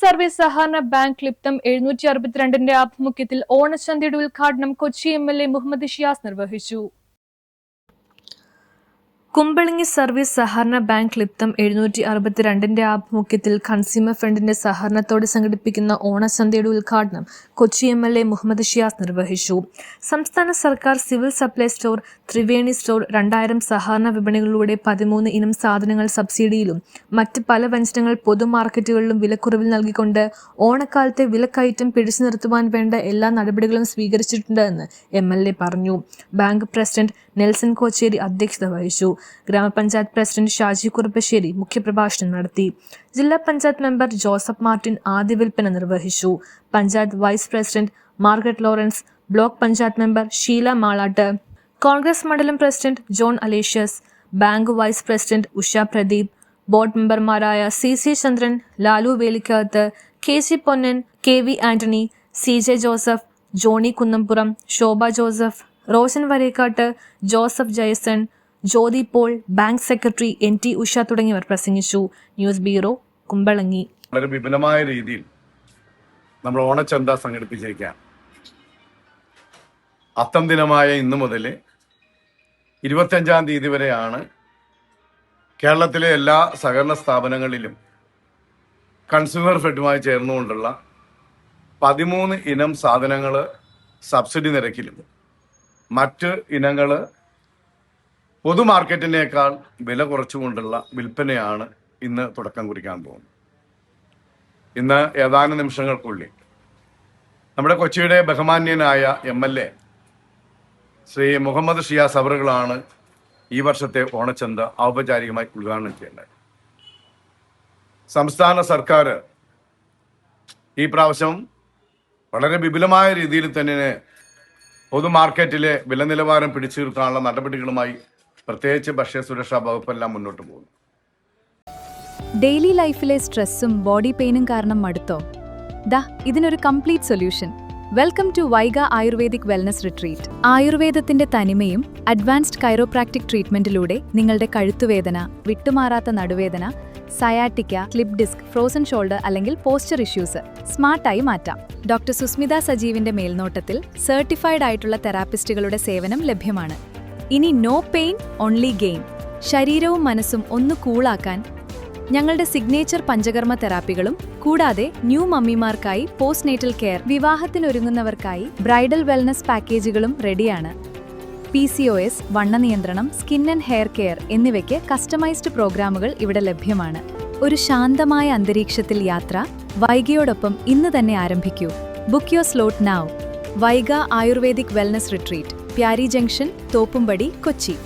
Service സഹകരണ bank ക്ലിപ്തം 762 ആഭിമുഖ്യത്തിൽ ഓണച്ചന്തയുടെ ഉദ്ഘാടനം കൊച്ചി എംഎൽഎ മുഹമ്മദ് ഷിയാസ് നിർവഹിച്ചു. കുമ്പളങ്ങി സർവീസ് സഹകരണ ബാങ്ക് ക്ലിപ്തം 762 ആഭിമുഖ്യത്തിൽ കൺസ്യൂമർ ഫണ്ടിന്റെ സഹകരണത്തോടെ സംഘടിപ്പിക്കുന്ന ഓണച്ചന്തയുടെ ഉദ്ഘാടനം കൊച്ചി എംഎൽഎ മുഹമ്മദ് ഷിയാസ് നിർവഹിച്ചു. സംസ്ഥാന സർക്കാർ civil supply store, Triveni store 2000 സഹകരണ വിപണികളിലൂടെ 13 ഇനം സാധനങ്ങൾ സബ്സിഡിയിലും മറ്റ് പല വ്യഞ്ജനങ്ങൾ പൊതുമാർക്കറ്റുകളിലും വിലക്കുറവിൽ നൽകിക്കൊണ്ട് ഓണക്കാലത്തെ വിലക്കയറ്റം പിടിച്ചു നിർത്തുവാൻ വേണ്ട എല്ലാ നടപടികളും സ്വീകരിച്ചിട്ടുണ്ടെന്ന് എംഎൽഎ പറഞ്ഞു. ബാങ്ക് പ്രസിഡന്റ് നെൽസൺ കോച്ചേരി അധ്യക്ഷത വഹിച്ചു. ഗ്രാമപഞ്ചായത്ത് പ്രസിഡന്റ് ഷാജി കുറുപ്പശ്ശേരി മുഖ്യപ്രഭാഷണം നടത്തി. ജില്ലാ പഞ്ചായത്ത് മെമ്പർ ജോസഫ് മാർട്ടിൻ ആദ്യ വിൽപ്പന നിർവഹിച്ചു. Panchayat vice president Margaret Lawrence, block panchayat member Sheela Malattu, Congress മണ്ഡലം president John Aloysius, bank vice president Usha Pradeep, board മെമ്പർമാരായ C Chandran, Lalu Velikkakathu, K Ponnan, K Antony, CJ Joseph, Johny Kunnampuram, Shobha Joseph, Roshan Varekattu, Joseph Jayson, Jyothi Paul, bank secretary NT Usha തുടങ്ങിയവർ പ്രസംഗിച്ചു. News bureau, Kumbalangi. വളരെ വിപുലമായ രീതിയിൽ നമ്മൾ ഓണച്ചന്ത സംഘടിപ്പിച്ചിരിക്കുകയാണ്. അത്തം ദിനമായ ഇന്നു മുതൽ 25-ാം തീയതി വരെയാണ് കേരളത്തിലെ എല്ലാ സഹകരണ സ്ഥാപനങ്ങളിലും കൺസ്യൂമർ ഫെഡുമായി ചേർന്നുകൊണ്ടുള്ള 13 ഇനം സാധനങ്ങൾ സബ്സിഡി നിരക്കിലും മറ്റ് ഇനങ്ങൾ പൊതുമാർക്കറ്റിനേക്കാൾ വില കുറച്ചുകൊണ്ടുള്ള വിൽപ്പനയാണ് ഇന്ന് തുടക്കം കുറിക്കാൻ പോകുന്നത്. ഇന്ന് ഏതാനും നിമിഷങ്ങൾക്കുള്ളിൽ നമ്മുടെ കൊച്ചിയുടെ ബഹുമാന്യനായ MLA ശ്രീ മുഹമ്മദ് ഷിയാസ് അവറുകളാണ് ഈ വർഷത്തെ ഓണച്ചന്ത ഔപചാരികമായി ഉദ്ഘാടനം ചെയ്യേണ്ടത്. സംസ്ഥാന സർക്കാർ ഈ പ്രാവശ്യം വളരെ വിപുലമായ രീതിയിൽ തന്നെ പൊതുമാർക്കറ്റിലെ വില നിലവാരം പിടിച്ചു നിർത്താനുള്ള നടപടികളുമായി പ്രത്യേകിച്ച് ഭക്ഷ്യസുരക്ഷാ വകുപ്പെല്ലാം മുന്നോട്ട് പോകുന്നു. ഡെയിലി ലൈഫിലെ സ്ട്രെസ്സും ബോഡി പെയിനും കാരണം മടുത്തോ? ഇതിനൊരു complete solution. Welcome to Vaiga Ayurvedic wellness retreat. ആയുർവേദത്തിന്റെ തനിമയും അഡ്വാൻസ്ഡ് കൈറോപ്രാക്ടിക് ട്രീറ്റ്മെന്റിലൂടെ നിങ്ങളുടെ കഴുത്തുവേദന, വിട്ടുമാറാത്ത നടുവേദന, sciatica, slip disc, frozen shoulder അല്ലെങ്കിൽ പോസ്ചർ ഇഷ്യൂസ് സ്മാർട്ടായി മാറ്റാം. ഡോക്ടർ സുസ്മിത സജീവിന്റെ മേൽനോട്ടത്തിൽ സർട്ടിഫൈഡ് ആയിട്ടുള്ള തെറാപ്പിസ്റ്റുകളുടെ സേവനം ലഭ്യമാണ്. ഇനി നോ പെയിൻ, ഓൺലി ഗെയിൻ. ശരീരവും മനസ്സും ഒന്ന് കൂളാക്കാൻ ഞങ്ങളുടെ സിഗ്നേച്ചർ പഞ്ചകർമ്മ തെറാപ്പികളും കൂടാതെ ന്യൂ മമ്മിമാർക്കായി പോസ്റ്റ് നേറ്റൽ കെയർ, വിവാഹത്തിനൊരുങ്ങുന്നവർക്കായി ബ്രൈഡൽ വെൽനസ് പാക്കേജുകളും റെഡിയാണ്. PCOS, വണ്ണ നിയന്ത്രണം, സ്കിൻ ആൻഡ് ഹെയർ കെയർ എന്നിവയ്ക്ക് കസ്റ്റമൈസ്ഡ് പ്രോഗ്രാമുകൾ ഇവിടെ ലഭ്യമാണ്. ഒരു ശാന്തമായ അന്തരീക്ഷത്തിൽ യാത്ര വൈഗയോടൊപ്പം ഇന്ന് തന്നെ ആരംഭിക്കൂ. Book your slot now. Vaiga Ayurvedic wellness retreat, Pyari junction, Thoppumpady, Kochi.